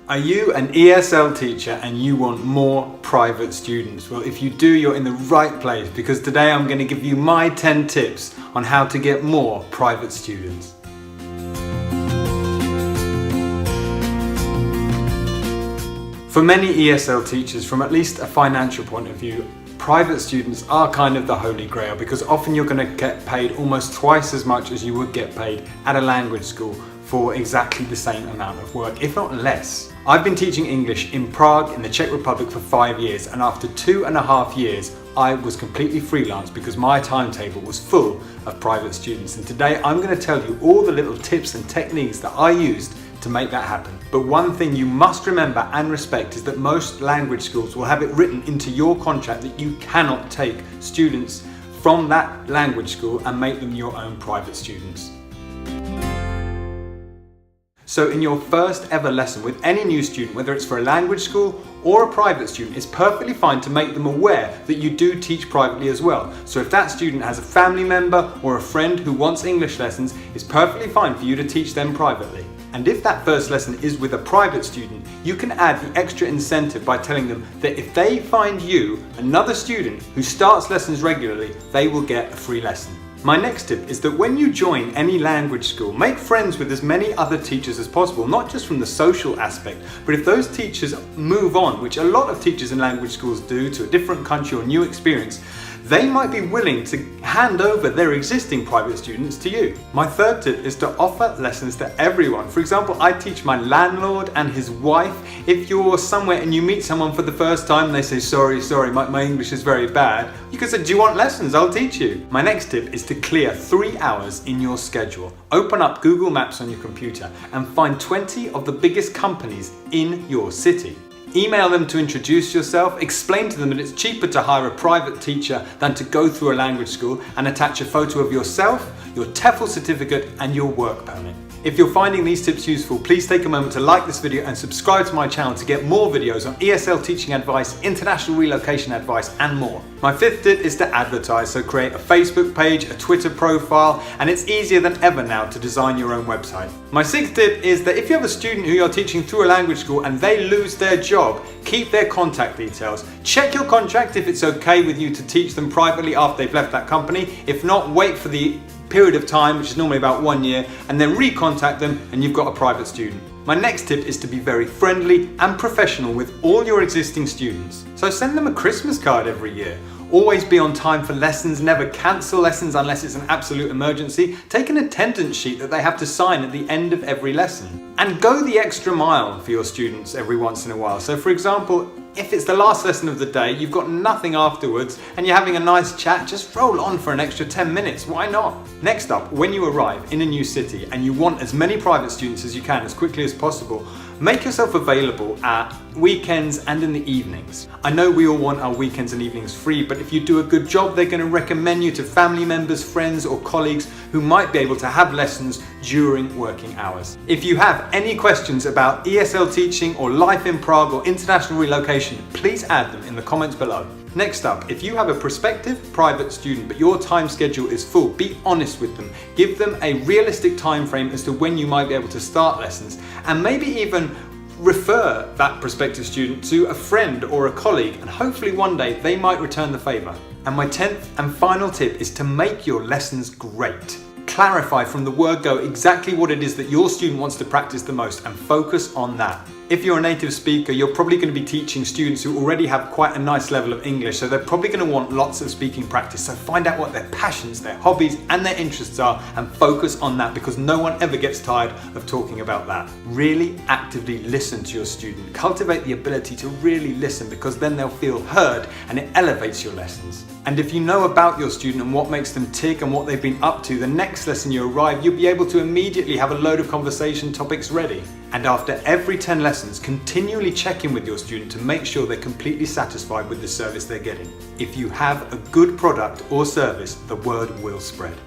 Are you an ESL teacher and you want more private students? Well, if you do, you're in the right place, because today I'm going to give you my 10 tips on how to get more private students. For many ESL teachers, from at least a financial point of view, private students are kind of the holy grail, because often you're going to get paid almost twice as much as you would get paid at a language school for exactly the same amount of work, if not less. I've been teaching English in Prague in the Czech Republic for 5 years, and after 2.5 years I was completely freelance because my timetable was full of private students. And today I'm going to tell you all the little tips and techniques that I used to make that happen. But one thing you must remember and respect is that most language schools will have it written into your contract that you cannot take students from that language school and make them your own private students. So in your first ever lesson with any new student, whether it's for a language school or a private student, it's perfectly fine to make them aware that you do teach privately as well. So if that student has a family member or a friend who wants English lessons, it's perfectly fine for you to teach them privately. And if that first lesson is with a private student, you can add the extra incentive by telling them that if they find you another student who starts lessons regularly, they will get a free lesson. My next tip is that when you join any language school, make friends with as many other teachers as possible, not just from the social aspect, but if those teachers move on, which a lot of teachers in language schools do, to a different country or new experience, they might be willing to hand over their existing private students to you. My third tip is to offer lessons to everyone. For example, I teach my landlord and his wife. If you're somewhere and you meet someone for the first time and they say, sorry, my English is very bad, you can say, do you want lessons? I'll teach you. My next tip is to clear 3 hours in your schedule. Open up Google Maps on your computer and find 20 of the biggest companies in your city. Email them to introduce yourself, explain to them that it's cheaper to hire a private teacher than to go through a language school, and attach a photo of yourself, your TEFL certificate and your work permit. If you're finding these tips useful, please take a moment to like this video and subscribe to my channel to get more videos on ESL teaching advice, international relocation advice and more. My fifth tip is to advertise, so create a Facebook page, a Twitter profile, and it's easier than ever now to design your own website. My sixth tip is that if you have a student who you're teaching through a language school and they lose their job, keep their contact details. Check your contract if it's okay with you to teach them privately after they've left that company. If not, wait for the period of time, which is normally about 1 year, and then recontact them and you've got a private student. My next tip is to be very friendly and professional with all your existing students. So send them a Christmas card every year. Always be on time for lessons, never cancel lessons unless it's an absolute emergency. Take an attendance sheet that they have to sign at the end of every lesson. And go the extra mile for your students every once in a while. So for example, if it's the last lesson of the day, you've got nothing afterwards, and you're having a nice chat, just roll on for an extra 10 minutes, why not? Next up, when you arrive in a new city and you want as many private students as you can as quickly as possible, make yourself available at weekends and in the evenings. I know we all want our weekends and evenings free, but if you do a good job, they're going to recommend you to family members, friends or colleagues who might be able to have lessons during working hours. If you have any questions about ESL teaching or life in Prague or international relocation, please add them in the comments below. Next up, if you have a prospective private student but your time schedule is full, be honest with them. Give them a realistic time frame as to when you might be able to start lessons, and maybe even refer that prospective student to a friend or a colleague, and hopefully one day they might return the favour. And my 10th and final tip is to make your lessons great. Clarify from the word go exactly what it is that your student wants to practice the most and focus on that. If you're a native speaker, you're probably going to be teaching students who already have quite a nice level of English, so they're probably going to want lots of speaking practice. So find out what their passions, their hobbies and their interests are and focus on that, because no one ever gets tired of talking about that. Really actively listen to your student. Cultivate the ability to really listen, because then they'll feel heard and it elevates your lessons. And if you know about your student and what makes them tick and what they've been up to, the next lesson you arrive, you'll be able to immediately have a load of conversation topics ready. And after every 10 lessons, continually check in with your student to make sure they're completely satisfied with the service they're getting. If you have a good product or service, the word will spread.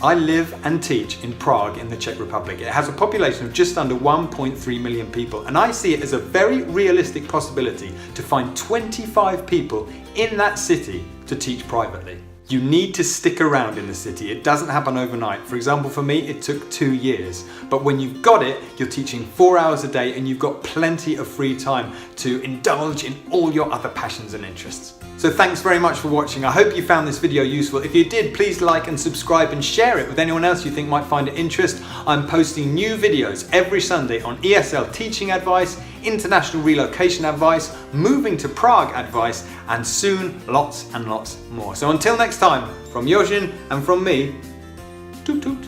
I live and teach in Prague in the Czech Republic. It has a population of just under 1.3 million people, and I see it as a very realistic possibility to find 25 people in that city to teach privately. You need to stick around in the city. It doesn't happen overnight. For example, for me, it took 2 years. But when you've got it, you're teaching 4 hours a day and you've got plenty of free time to indulge in all your other passions and interests. So thanks very much for watching. I hope you found this video useful. If you did, please like and subscribe and share it with anyone else you think might find it interest. I'm posting new videos every Sunday on ESL teaching advice, international relocation advice, moving to Prague advice, and soon lots and lots more. So until next time, from Yojin and from me, toot toot.